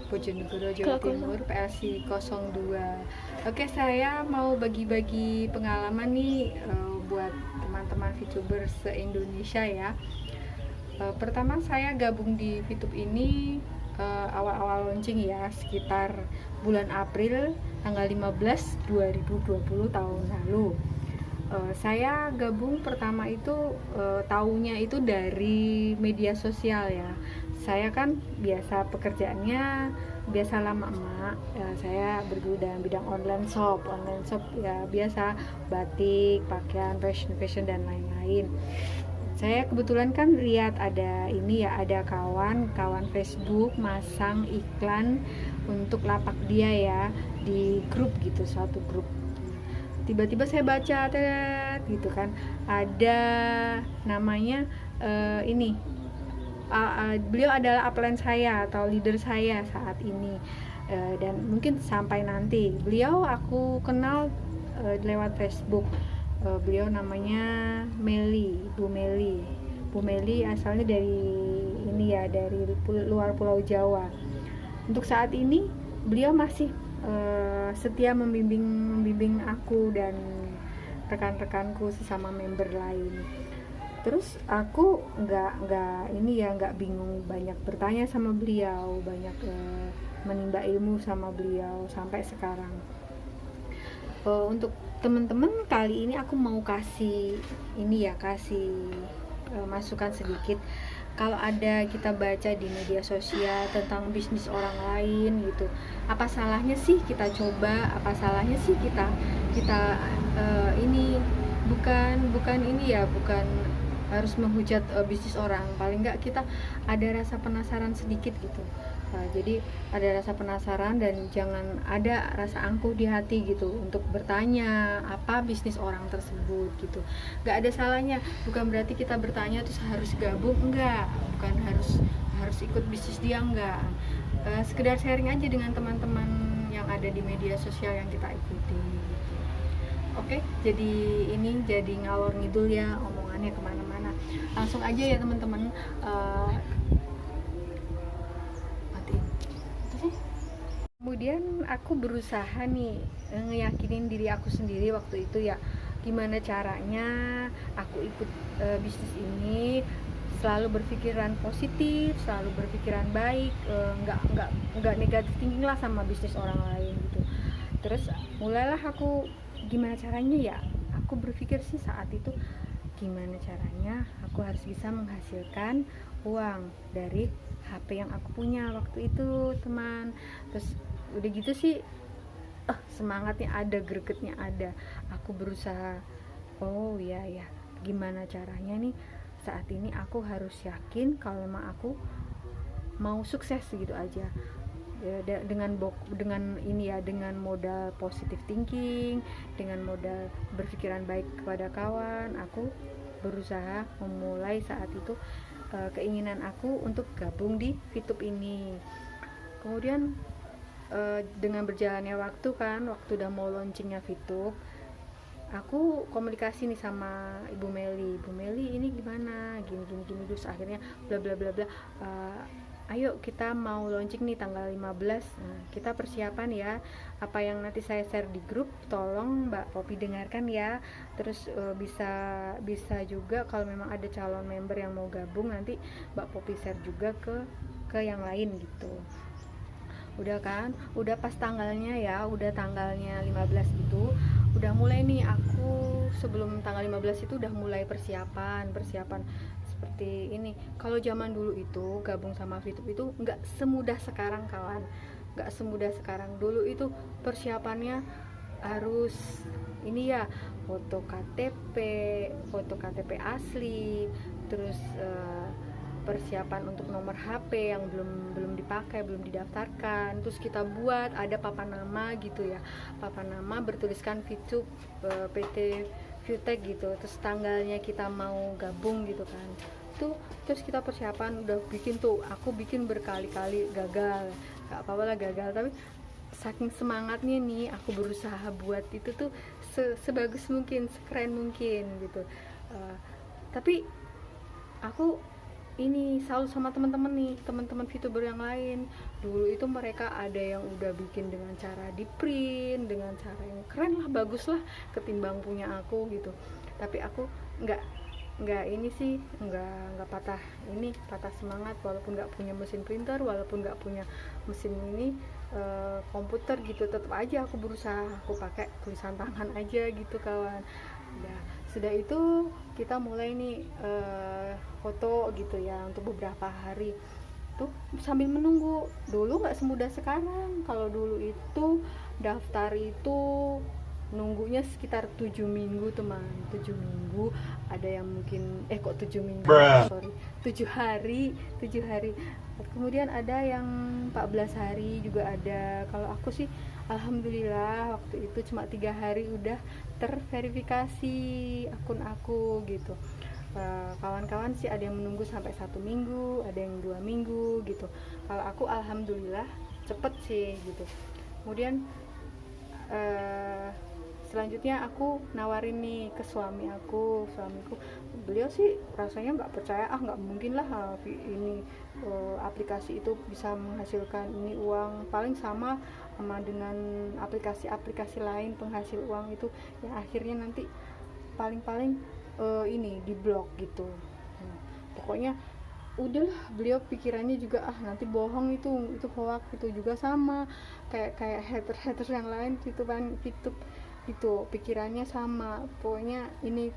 Bojonegoro, Jawa Timur, PLC 02. Oke, saya mau bagi-bagi pengalaman nih buat teman-teman VTuber se-Indonesia ya. Pertama saya gabung di VTube ini awal-awal launching ya, sekitar bulan April tanggal 15 2020 tahun lalu. Saya gabung pertama itu taunya itu dari media sosial ya. Saya kan biasa pekerjaannya biasa lama emak ya, saya bergelut dalam bidang online shop ya, biasa batik, pakaian, fashion dan lain-lain. Saya kebetulan kan lihat ada ini ya, ada kawan Facebook masang iklan untuk lapak dia ya di grup gitu, suatu grup. Tiba-tiba saya baca gitu kan, ada namanya ini beliau adalah upline saya atau leader saya saat ini, dan mungkin sampai nanti. Beliau aku kenal lewat Facebook. Beliau namanya Bu Meli asalnya dari ini ya, dari luar Pulau Jawa. Untuk saat ini beliau masih setia membimbing aku dan rekan-rekanku sesama member lain. Terus aku nggak bingung, banyak bertanya sama beliau, banyak menimba ilmu sama beliau sampai sekarang. Untuk teman-teman kali ini aku mau kasih masukan sedikit. Kalau ada kita baca di media sosial tentang bisnis orang lain gitu, apa salahnya sih kita coba? Apa salahnya sih kita ini bukan ini ya, bukan harus menghujat bisnis orang. Paling nggak kita ada rasa penasaran sedikit gitu. Jadi ada rasa penasaran dan jangan ada rasa angkuh di hati gitu untuk bertanya apa bisnis orang tersebut gitu. Nggak ada salahnya. Bukan berarti kita bertanya terus harus gabung, enggak. Bukan harus ikut bisnis dia, enggak. Sekedar sharing aja dengan teman-teman yang ada di media sosial yang kita ikuti gitu. Oke, jadi ini jadi ngalor ngidul ya omongannya kemana-mana. Langsung aja ya teman-teman. Kemudian aku berusaha nih ngeyakinin diri aku sendiri waktu itu ya, gimana caranya aku ikut bisnis ini selalu berpikiran positif, selalu berpikiran baik, nggak negatif thinking lah sama bisnis orang lain gitu. Terus mulailah aku, gimana caranya ya, aku berpikir sih saat itu, gimana caranya aku harus bisa menghasilkan uang dari HP yang aku punya waktu itu teman. Terus udah gitu sih semangatnya ada, gregetnya ada. Aku berusaha, oh ya gimana caranya nih, saat ini aku harus yakin kalau memang aku mau sukses gitu aja ya, dengan ini ya, dengan modal positive thinking, dengan modal berpikiran baik kepada kawan. Aku berusaha memulai saat itu keinginan aku untuk gabung di VTube ini. Kemudian dengan berjalannya waktu udah mau launchingnya VTube, aku komunikasi nih sama Ibu Meli ini gimana, gini terus akhirnya bla bla bla bla, ayo kita mau launching nih tanggal 15. Nah, kita persiapan ya, apa yang nanti saya share di grup tolong Mbak Poppy dengarkan ya. Terus bisa juga kalau memang ada calon member yang mau gabung, nanti Mbak Poppy share juga ke yang lain gitu. Udah kan, udah pas tanggalnya ya, udah tanggalnya 15 itu udah mulai nih, aku sebelum tanggal 15 itu udah mulai persiapan seperti ini. Kalau zaman dulu itu gabung sama VTube itu nggak semudah sekarang kawan, nggak semudah sekarang. Dulu itu persiapannya harus ini ya, foto KTP asli, terus persiapan untuk nomor HP yang belum dipakai, belum didaftarkan. Terus kita buat ada papan nama gitu ya, papan nama bertuliskan VTube PT Viewtech gitu, terus tanggalnya kita mau gabung gitu kan. Terus kita persiapan, udah bikin tuh, aku bikin berkali-kali, gagal, gak apa-apa lah gagal, tapi saking semangatnya nih aku berusaha buat itu tuh sebagus mungkin, sekeren mungkin gitu. Tapi aku ini salut sama teman-teman nih, teman-teman VTuber yang lain. Dulu itu mereka ada yang udah bikin dengan cara di print, dengan cara yang keren lah, bagus lah ketimbang punya aku gitu. Tapi aku nggak ini sih, nggak patah semangat, walaupun nggak punya mesin printer, walaupun nggak punya mesin ini komputer gitu, tetap aja aku berusaha, aku pakai tulisan tangan aja gitu kawan. Udah, sudah itu kita mulai nih foto gitu ya untuk beberapa hari tuh sambil menunggu. Dulu nggak semudah sekarang. Kalau dulu itu daftar itu nunggunya sekitar 7 minggu teman, 7 minggu. Ada yang mungkin kok 7 minggu, sorry, 7 hari. Kemudian ada yang 14 hari juga ada. Kalau aku sih alhamdulillah waktu itu cuma 3 hari udah terverifikasi akun aku gitu. Kawan-kawan sih ada yang menunggu sampai 1 minggu, ada yang 2 minggu gitu. Kalau aku alhamdulillah cepet sih gitu. Kemudian selanjutnya aku nawarin nih ke suamiku, beliau sih rasanya nggak percaya, nggak mungkin lah ini aplikasi itu bisa menghasilkan ini uang, paling sama dengan aplikasi-aplikasi lain penghasil uang itu yang akhirnya nanti paling ini diblok gitu. Pokoknya udahlah, beliau pikirannya juga nanti bohong, itu hoax, itu juga sama kayak haters yang lain gitu kan, itu pikirannya sama. Pokoknya ini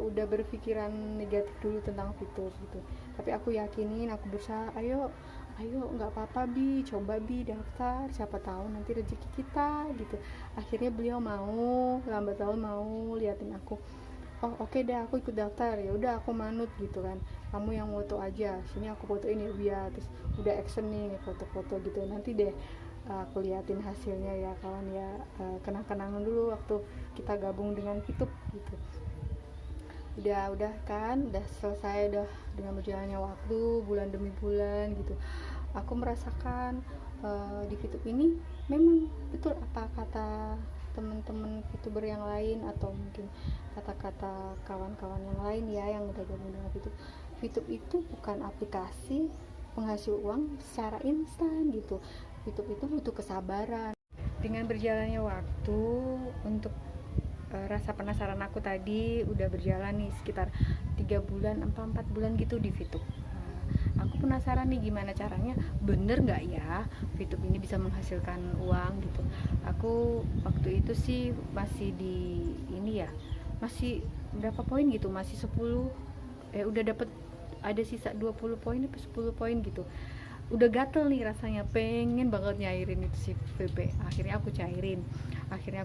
udah berpikiran negatif dulu tentang fitur gitu. Tapi aku yakinin, aku berusaha, ayo nggak apa-apa Bi, coba Bi daftar, siapa tahu nanti rezeki kita gitu. Akhirnya beliau mau, lambat laun mau liatin aku. Oh oke deh, aku ikut daftar. Ya udah, aku manut gitu kan, kamu yang foto aja, sini aku foto ini ya. Terus udah action nih, foto-foto gitu. Nanti deh aku liatin hasilnya ya kawan ya. Kenang-kenangan dulu waktu kita gabung dengan VTube gitu. Udah kan, udah selesai, udah dengan berjalannya waktu bulan demi bulan gitu. Aku merasakan di VTube ini memang betul apa kata teman-teman VTuber yang lain, atau mungkin kata-kata kawan-kawan yang lain ya yang udah gabung dengan VTube. VTube itu bukan aplikasi penghasil uang secara instan gitu. VTube itu butuh kesabaran. Dengan berjalannya waktu, untuk rasa penasaran aku tadi udah berjalan nih sekitar 3 bulan, 4 bulan gitu di VTube. Aku penasaran nih gimana caranya, bener nggak ya VTube ini bisa menghasilkan uang gitu. Aku waktu itu sih masih di ini ya, masih berapa poin gitu, masih 10, udah dapet ada sisa 20 poin apa 10 poin gitu. Udah gatel nih rasanya, pengen banget nyairin itu si VP. Akhirnya aku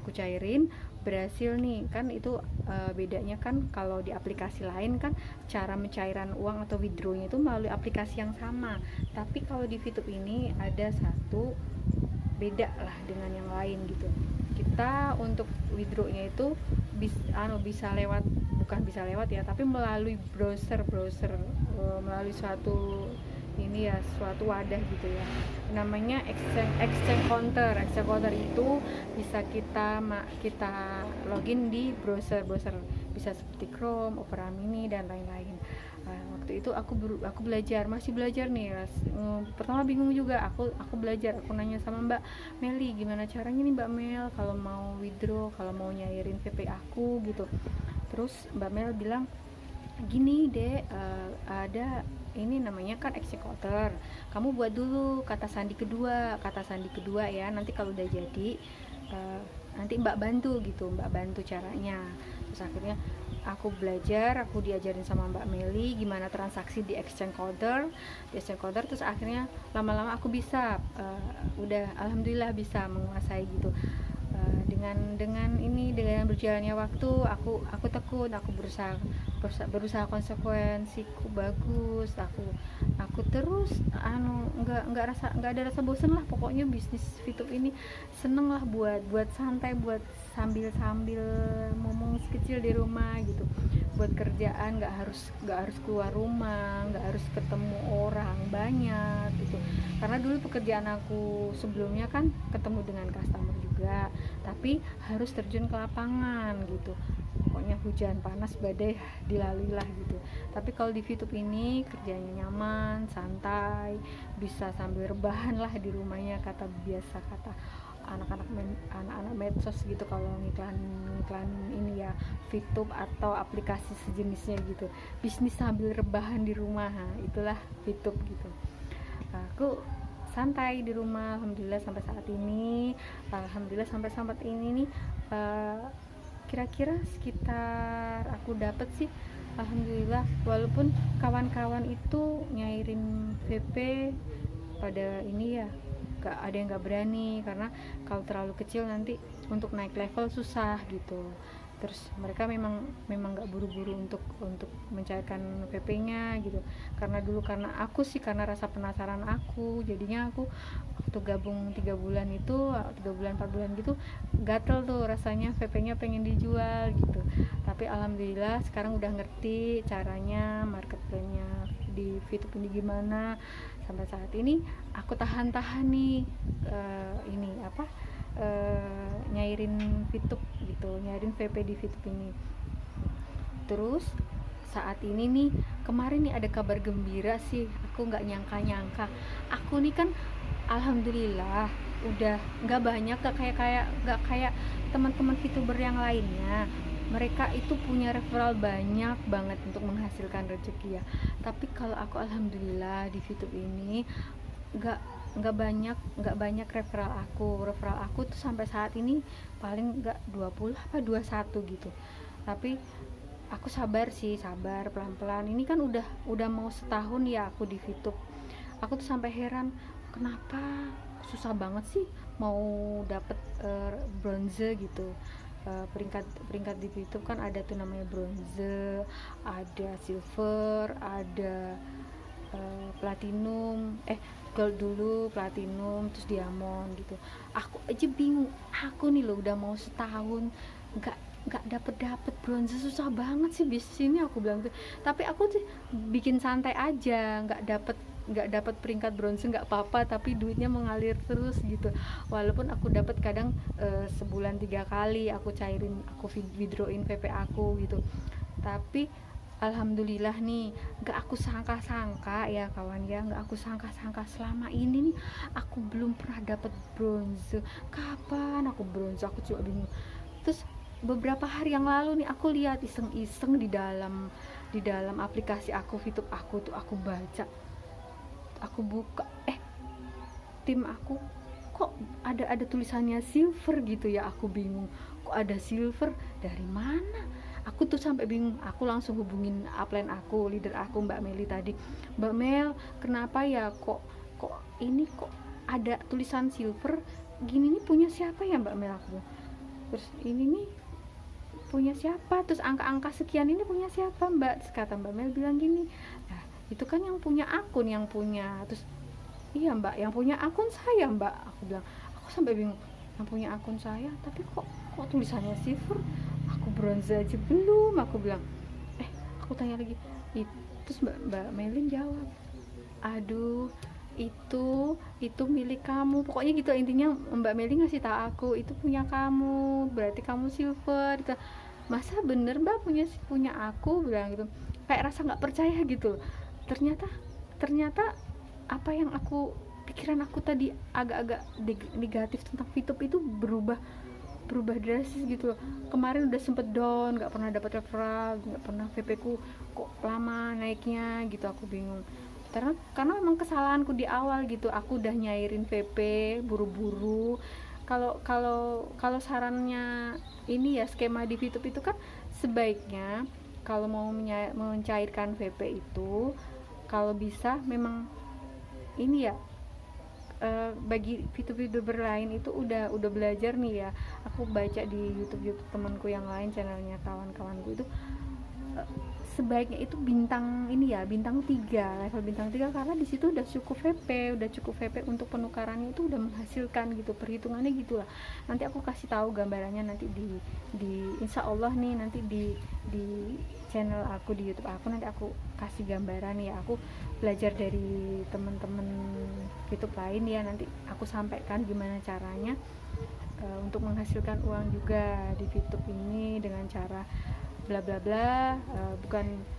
cairin, berhasil nih kan. Itu bedanya kan, kalau di aplikasi lain kan cara mencairan uang atau withdrawnya itu melalui aplikasi yang sama, tapi kalau di VTube ini ada satu beda lah dengan yang lain gitu. Kita untuk withdrawnya itu bisa lewat, bukan bisa lewat ya, tapi melalui browser melalui suatu ini ya, suatu wadah gitu ya, namanya exchange counter. Exchange counter itu bisa kita login di browser bisa seperti Chrome, Opera Mini dan lain-lain. Waktu itu aku masih belajar nih. Pertama bingung juga, aku belajar, aku nanya sama Mbak Meli, gimana caranya nih Mbak Mel kalau mau withdraw, kalau mau nyairin VP aku gitu. Terus Mbak Mel bilang gini deh, ada ini namanya kan executor, kamu buat dulu kata sandi kedua ya, nanti kalau udah jadi nanti mbak bantu caranya. Terus akhirnya aku belajar, aku diajarin sama Mbak Meli gimana transaksi di exchange counter, terus akhirnya lama-lama aku bisa, udah alhamdulillah bisa menguasai gitu. Dengan berjalannya waktu, aku tekun, aku berusaha konsekuensiku bagus, aku terus nggak ada rasa bosan lah. Pokoknya bisnis VTube ini seneng lah, buat santai, buat sambil ngomong kecil di rumah gitu, buat kerjaan nggak harus keluar rumah, nggak harus ketemu orang banyak gitu. Karena dulu pekerjaan aku sebelumnya kan ketemu dengan customer juga, tapi harus terjun ke lapangan gitu. pokoknya hujan panas badai dilalui lah gitu. Tapi kalau di VTube ini kerjanya nyaman, santai, bisa sambil rebahan lah di rumahnya, kata biasa kata anak-anak medsos gitu kalau ngiklan ini ya, VTube atau aplikasi sejenisnya gitu, bisnis sambil rebahan di rumah. Itulah VTube gitu. Aku santai di rumah alhamdulillah sampai saat ini. Alhamdulillah sampai ini nih, kira-kira sekitar aku dapat sih alhamdulillah, walaupun kawan-kawan itu nyairin VP pada ini ya, gak ada yang gak berani karena kalau terlalu kecil nanti untuk naik level susah gitu. Terus mereka memang gak buru-buru untuk mencairkan VP-nya gitu, karena aku sih karena rasa penasaran aku, jadinya aku waktu gabung 3 bulan 4 bulan gitu gatel tuh rasanya VP-nya pengen dijual gitu. Tapi alhamdulillah sekarang udah ngerti caranya, market plan-nya di VTube ini gimana. Sampai saat ini aku tahan nih nyairin VTube gitu, nyairin VP di VTube ini. Terus saat ini nih, kemarin nih ada kabar gembira sih, aku nggak nyangka aku nih kan alhamdulillah udah nggak banyak, nggak kayak teman-teman VTuber yang lainnya. Mereka itu punya referral banyak banget untuk menghasilkan rezeki ya. Tapi kalau aku alhamdulillah di VTube ini nggak banyak referral aku tuh sampai saat ini paling nggak 20 apa 21 gitu. Tapi aku sabar pelan-pelan. Ini kan udah mau setahun ya aku di VTube. Aku tuh sampai heran kenapa susah banget sih mau dapet bronze gitu. Peringkat di VTube kan ada tuh namanya bronze, ada silver, ada platinum, gold dulu, platinum, terus diamond gitu. Aku aja bingung, aku nih loh udah mau setahun nggak dapet bronze, susah banget sih bisnis ini, aku bilang tuh. Tapi aku tuh bikin santai aja, nggak dapat peringkat bronze nggak apa-apa, tapi duitnya mengalir terus gitu. Walaupun aku dapat kadang sebulan 3 kali aku withdrawin VP aku gitu. Tapi alhamdulillah nih, nggak aku sangka ya kawan ya, nggak aku sangka selama ini nih aku belum pernah dapat bronze. Kapan aku bronze, aku coba bingung. Terus beberapa hari yang lalu nih aku lihat iseng di dalam aplikasi aku VTube aku tuh, aku baca, aku buka, tim aku kok ada tulisannya silver gitu ya. Aku bingung, kok ada silver, dari mana? Aku tuh sampai bingung. Aku langsung hubungin upline aku, leader aku Mbak Meli tadi. Mbak Mel, kenapa ya kok ada tulisan silver gini nih, punya siapa ya Mbak Mel? Aku terus ini nih punya siapa, terus angka-angka sekian ini punya siapa Mbak? Terus kata Mbak Mel bilang gini, nah itu kan yang punya akun yang punya. Terus iya Mbak, yang punya akun saya Mbak. Aku bilang, aku sampai bingung, yang punya akun saya tapi kok tulisannya silver, aku bronze aja belum. Aku bilang, aku tanya lagi, terus Mbak Melin jawab, aduh itu milik kamu, pokoknya gitu intinya. Mbak Meli ngasih tahu aku itu punya kamu, berarti kamu silver gitu. Masa bener Mbak punya aku, bilang gitu. Kayak rasa nggak percaya gitu. Ternyata apa yang pikiran aku tadi agak-agak negatif tentang VTube itu berubah drastis gitu loh. Kemarin udah sempet down, nggak pernah dapat referral, nggak pernah VP ku kok lama naiknya gitu. Aku bingung karena memang kesalahanku di awal gitu. Aku udah nyairin VP buru-buru. Kalau sarannya ini ya, skema di VTube itu kan sebaiknya kalau mau mencairkan VP itu, kalau bisa memang ini ya, bagi VTuber lain itu udah belajar nih ya. Aku baca di YouTube temanku yang lain, channelnya kawan-kawanku itu, sebaiknya itu bintang 3, level bintang 3, karena di situ udah cukup VP untuk penukarannya itu udah menghasilkan gitu, perhitungannya gitulah. Nanti aku kasih tahu gambarannya nanti di insya Allah nih, nanti di channel aku di YouTube aku, nanti aku kasih gambaran ya. Aku belajar dari teman-teman YouTube lain ya, nanti aku sampaikan gimana caranya untuk menghasilkan uang juga di VTube ini dengan cara bla bla bla, bukan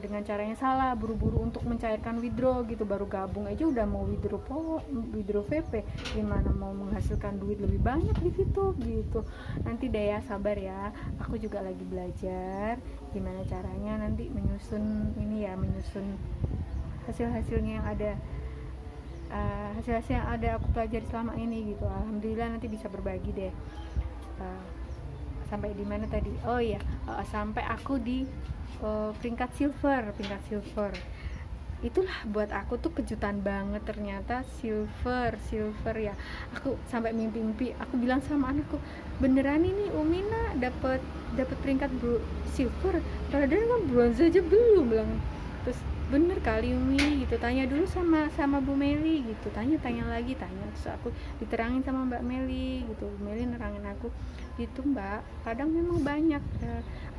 dengan cara yang salah, buru-buru untuk mencairkan withdraw gitu, baru gabung aja udah mau withdraw VP, gimana mau menghasilkan duit lebih banyak di situ gitu. Nanti deh ya, sabar ya, aku juga lagi belajar gimana caranya nanti menyusun hasil-hasilnya yang ada, hasil-hasil yang ada aku pelajari selama ini gitu. Alhamdulillah nanti bisa berbagi deh. Sampai di mana tadi? Oh iya, sampai aku di peringkat silver. Itulah buat aku tuh kejutan banget, ternyata silver ya. Aku sampai mimpi, aku bilang sama anakku, beneran ini Umina dapat peringkat silver, padahal kan bronze aja belum, bilang. Terus bener kali Umi gitu, tanya dulu sama Bu Meli gitu, tanya lagi, terus aku diterangin sama Mbak Meli gitu. Meli nerangin aku gitu, Mbak, kadang memang banyak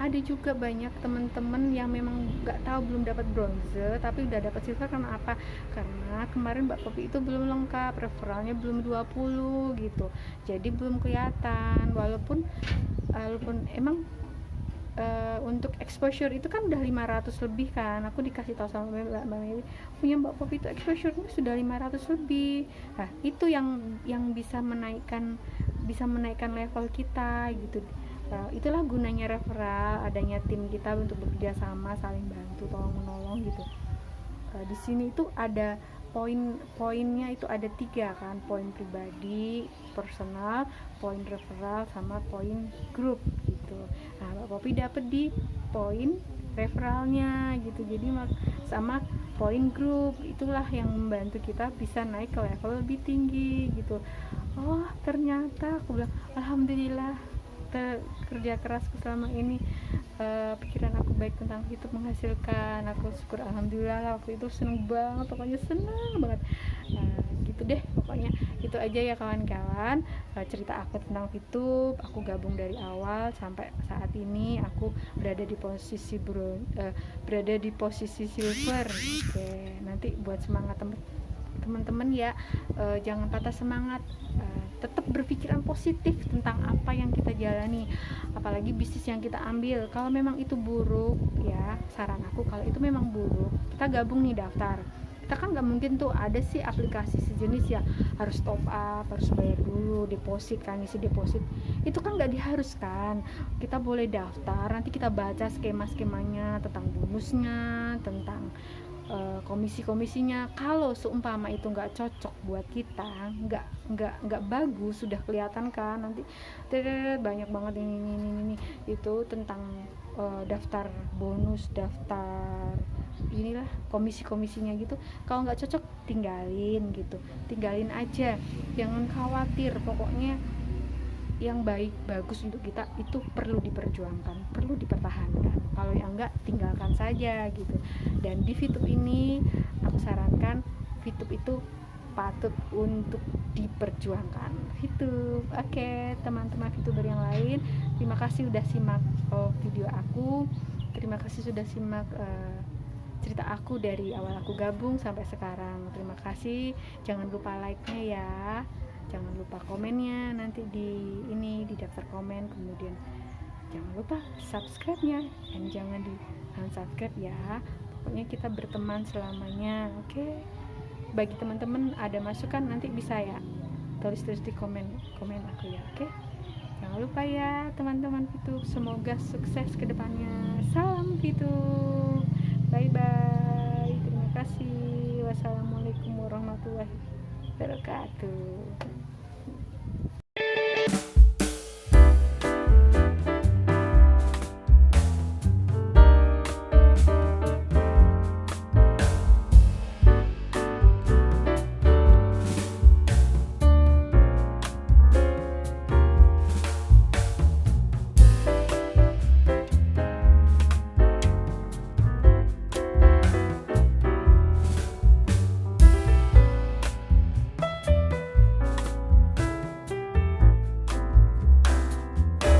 ada juga banyak teman-teman yang memang nggak tahu, belum dapat bronze tapi udah dapat silver. Karena apa? Karena kemarin Mbak Popi itu belum lengkap, referralnya belum 20 gitu, jadi belum kelihatan. Walaupun emang untuk exposure itu kan udah 500 lebih kan, aku dikasih tahu sama Mbak Meli, punya Mbak Popi itu exposure-nya sudah 500 lebih. Nah itu yang bisa menaikkan level kita gitu. Itulah gunanya referral, adanya tim kita untuk bekerja sama, saling bantu, tolong menolong gitu. Di sini itu ada poinnya itu ada 3 kan, poin pribadi, personal, poin referral, sama poin grup gitu. Nah Mbak Popi dapet di poin referralnya gitu, jadi sama poin grup, itulah yang membantu kita bisa naik ke level lebih tinggi gitu. Oh ternyata aku bilang alhamdulillah, kerja kerasku selama ini, pikiran aku baik tentang itu menghasilkan. Aku syukur alhamdulillah lah, waktu itu seneng banget, pokoknya seneng banget. Gitu deh, pokoknya itu aja ya kawan-kawan, cerita aku tentang VTube. Aku gabung dari awal sampai saat ini aku berada di posisi silver. Oke, nanti buat semangat teman-teman ya, jangan patah semangat, tetap berpikiran positif tentang apa yang kita jalani, apalagi bisnis yang kita ambil. Kalau memang itu buruk ya, saran aku kalau itu memang buruk, kita gabung nih daftar. Kita kan nggak mungkin tuh ada sih aplikasi sejenis ya harus top up, harus bayar dulu deposit kan, isi deposit itu kan nggak diharuskan. Kita boleh daftar, nanti kita baca skemanya tentang bonusnya, tentang komisi-komisinya. Kalau seumpama itu nggak cocok buat kita, nggak bagus, sudah kelihatan kan nanti banyak banget ini itu tentang daftar bonus, daftar inilah komisi-komisinya gitu. Kalau nggak cocok tinggalin aja, jangan khawatir. Pokoknya yang baik, bagus untuk kita itu perlu diperjuangkan, perlu dipertahankan. Kalau yang enggak, tinggalkan saja gitu. Dan di VTube ini aku sarankan, VTube itu patut untuk diperjuangkan. VTube. Oke, teman-teman VTuber yang lain, terima kasih udah simak video aku. Terima kasih sudah simak cerita aku dari awal aku gabung sampai sekarang. Terima kasih. Jangan lupa like-nya ya. Jangan lupa komennya nanti di daftar komen. Kemudian jangan lupa subscribe-nya, dan jangan di unsubscribe ya. Pokoknya kita berteman selamanya. Oke. Bagi teman-teman ada masukan nanti bisa ya tulis di komen aku ya. Oke. Jangan lupa ya teman-teman VTube, semoga sukses ke depannya. Salam VTube. Bye bye. Terima kasih. Wassalamualaikum warahmatullahi wabarakatuh.